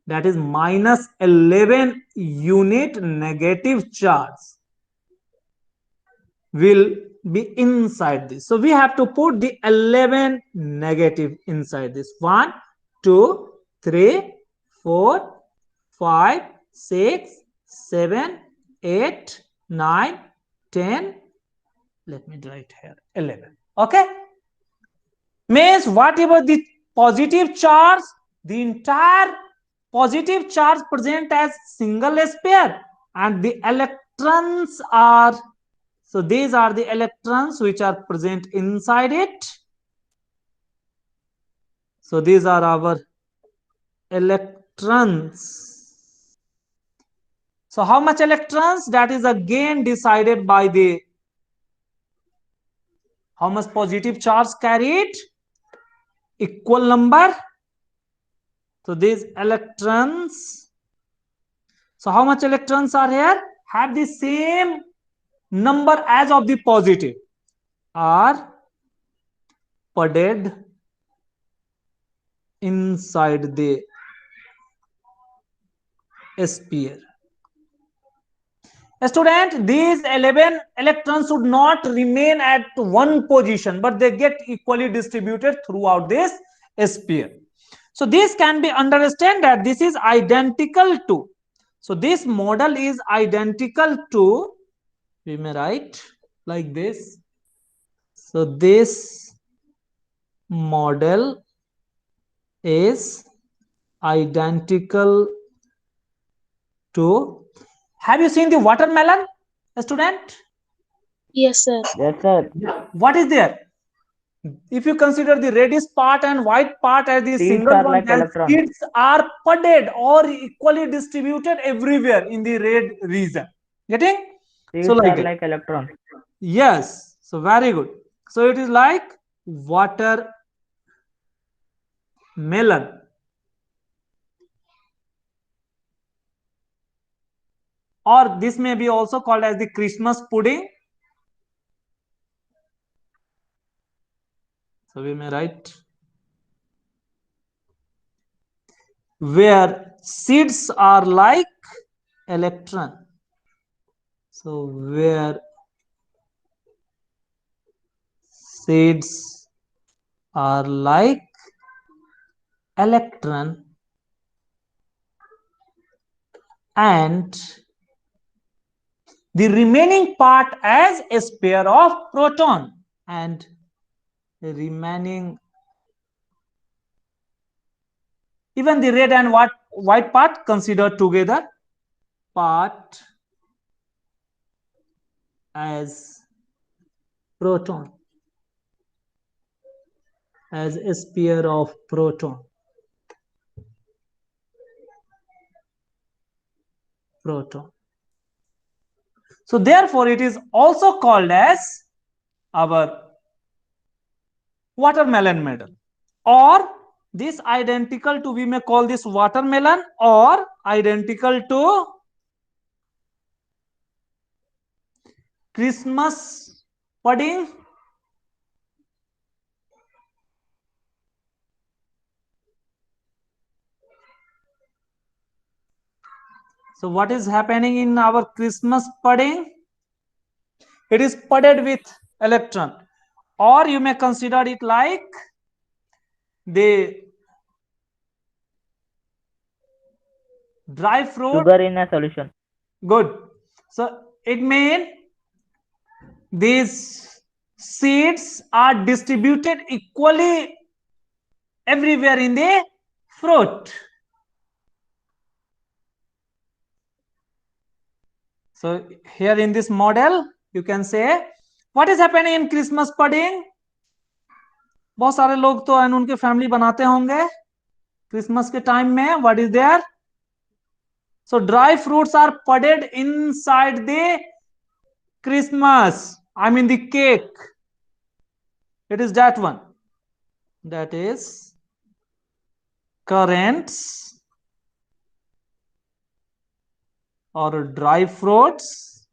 that is minus 11 unit negative charge, will be inside this. So we have to put the 11 negative inside this. 1, 2, 3, 4, 5, 6, 7, 8, 9, 10. Let me write here 11. Okay. Means whatever the positive charge, the entire positive charge present as single sphere, and the electrons are, so these are the electrons which are present inside it. So these are our electrons. So how much electrons? That is again decided by the how much positive charge carried, equal number. So these electrons, so how much electrons are here? Have the same number as of the positive, are pudded inside the sphere. Student, these 11 electrons should not remain at one position, but they get equally distributed throughout this sphere. So this can be understood that this is identical to, so this model is identical to, we may write like this. So this model is identical to, have you seen the watermelon, student? Yes, sir. Yes, sir. What is there? If you consider the reddish part and white part as the Seeds single are one, like then electrons. seeds are pudded or equally distributed everywhere in the red region. Getting? Seeds So like are that. like electrons. Yes. So very good. So it is like watermelon. Or this may be also called as the Christmas pudding. So we may write where seeds are like electron. So where seeds are like electron and the remaining part as a pair of proton, and the remaining, even the red and white part considered together, part as proton, as a pair of proton. So therefore it is also called as our watermelon model, or this identical to, we may call this watermelon, or identical to Christmas pudding. So what is happening in our Christmas pudding? It is pudded with electron, or you may consider it like the dry fruit. Sugar in a solution. Good. So it means these seeds are distributed equally everywhere in the fruit. So here in this model, you can say what is happening in Christmas pudding. बहुत सारे लोग तो उनके family बनाते होंगे Christmas के time में. What is there? So dry fruits are pudded inside the Christmas. I mean the cake. It is that one. That is currants or dry fruits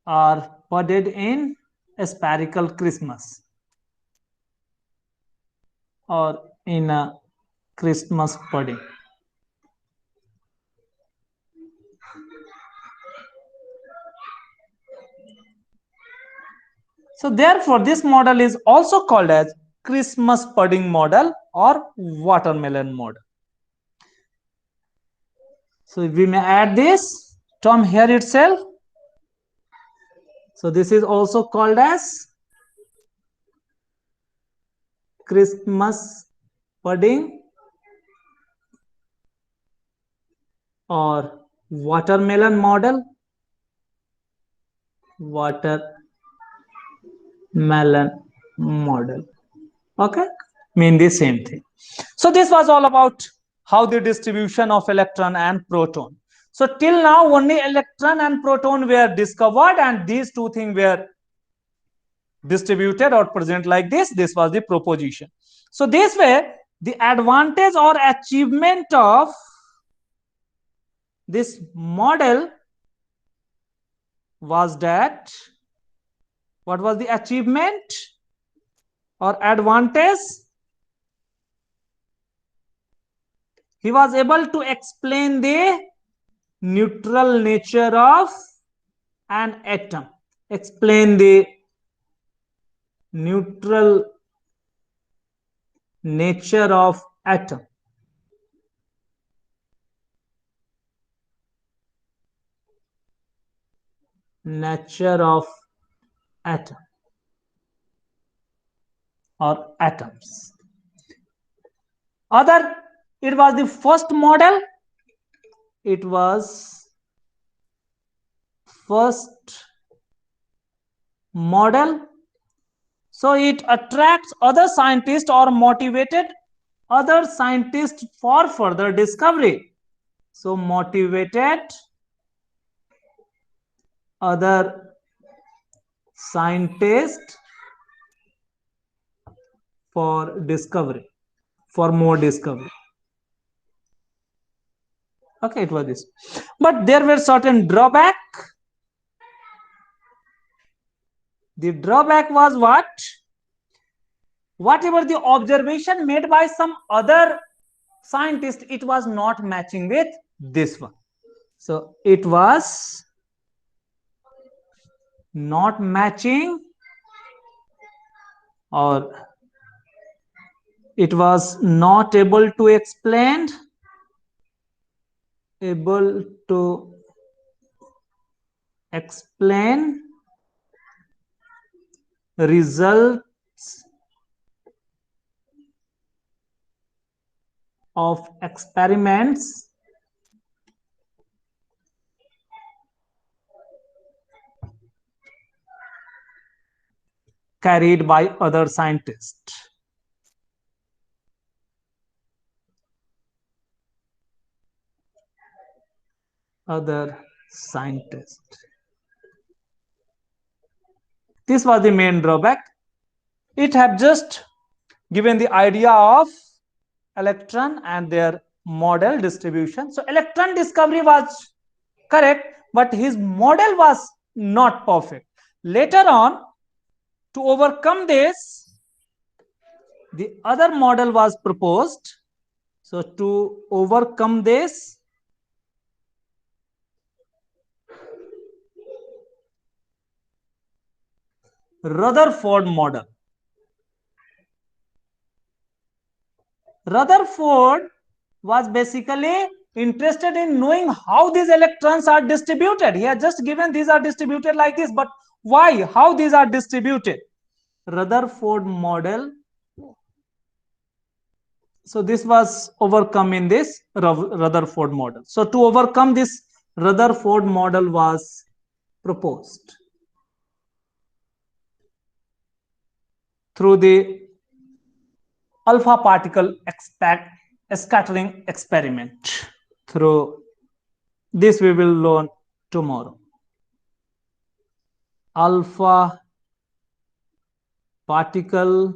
are pudded in a spherical Christmas or in a Christmas pudding. So therefore this model is also called as Christmas pudding model or watermelon model. So we may add this term here itself. So this is also called as Christmas pudding or watermelon model. Watermelon model. Okay, mean the same thing. So this was all about how the distribution of electron and proton. So till now only electron and proton were discovered and these two things were distributed or present like this. This was the proposition. So this way the advantage or achievement of this model was that, what was the achievement or advantage? He was able to explain the neutral nature of an atom. Explain the neutral nature of atom. Nature of atom or atoms. Other, it was the first model. It was first model. So it attracts other scientists or motivated other scientists for further discovery. So motivated other scientists for discovery, for more discovery. Okay, it was this. But there were certain drawback. The drawback was what? Whatever the observation made by some other scientist, it was not matching with this one. So it was not matching, or it was not able to explain results of experiments carried by other scientists. This was the main drawback. It had just given the idea of electron and their model distribution. So electron discovery was correct, but his model was not perfect. Later on, to overcome this, the other model was proposed. So to overcome this, Rutherford model. Rutherford was basically interested in knowing how these electrons are distributed. He has just given these are distributed like this, but why? How these are distributed? Rutherford model. So this was overcome in this Rutherford model. So to overcome this, Rutherford model was proposed through the alpha particle scattering experiment. Through this we will learn tomorrow. Alpha particle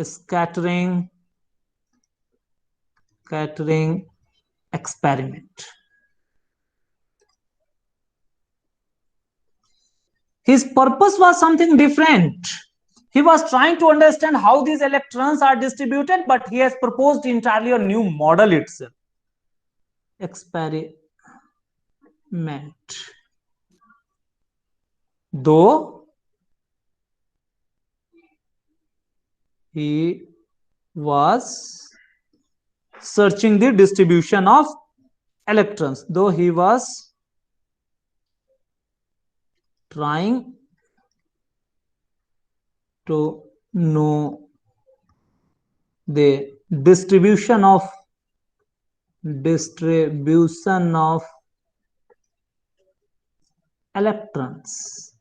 scattering experiment. His purpose was something different. He was trying to understand how these electrons are distributed, but he has proposed entirely a new model itself. Experiment. Though he was searching the distribution of electrons, though he was trying to know the distribution of electrons.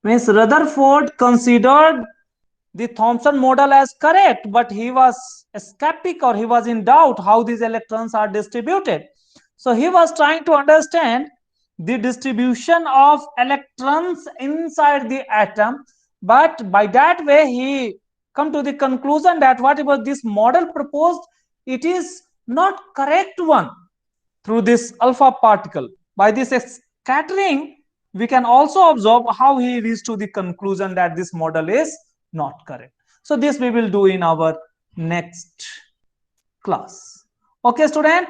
Means Rutherford considered the Thomson model as correct, but he was skeptic or he was in doubt how these electrons are distributed. So he was trying to understand the distribution of electrons inside the atom, but by that way he come to the conclusion that whatever this model proposed, it is not correct one. Through this alpha particle, by this scattering, we can also observe how he reached to the conclusion that this model is not correct. So this we will do in our next class. Okay, student,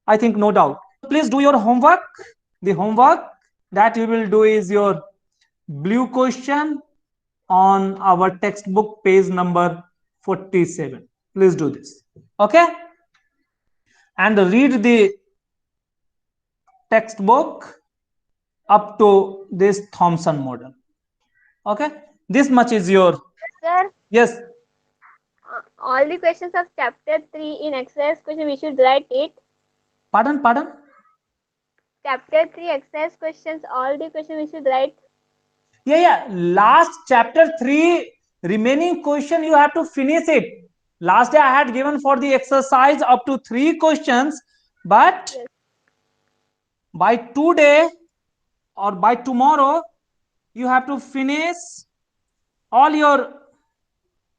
I think no doubt. Please do your homework. The homework that you will do is your blue question on our textbook page number 47. Please do this. Okay, and read the textbook up to this Thomson model. Okay, this much is your. Sir, Yes. all the questions of chapter 3 in exercise question we should write it. Pardon. Chapter 3 exercise questions, all the questions we should write. Yeah. Last chapter 3 remaining question you have to finish it. Last day I had given for the exercise up to 3 questions, but Yes. by today or by tomorrow you have to finish all your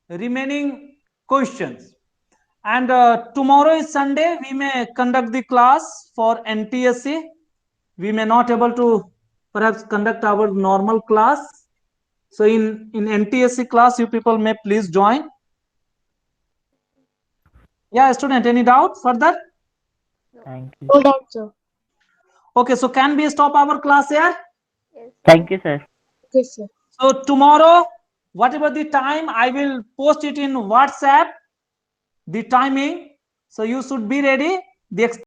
remaining questions. And tomorrow is Sunday. We may conduct the class for NTSE. We may not able to perhaps conduct our normal class. So in NTSE class, you people may please join. Yeah, student, any doubt further? Thank you. No doubt, sir. Okay, so can we stop our class here? Yes. Thank you, sir. Okay, sir. So tomorrow, whatever the time, I will post it in WhatsApp, the timing. So you should be ready. The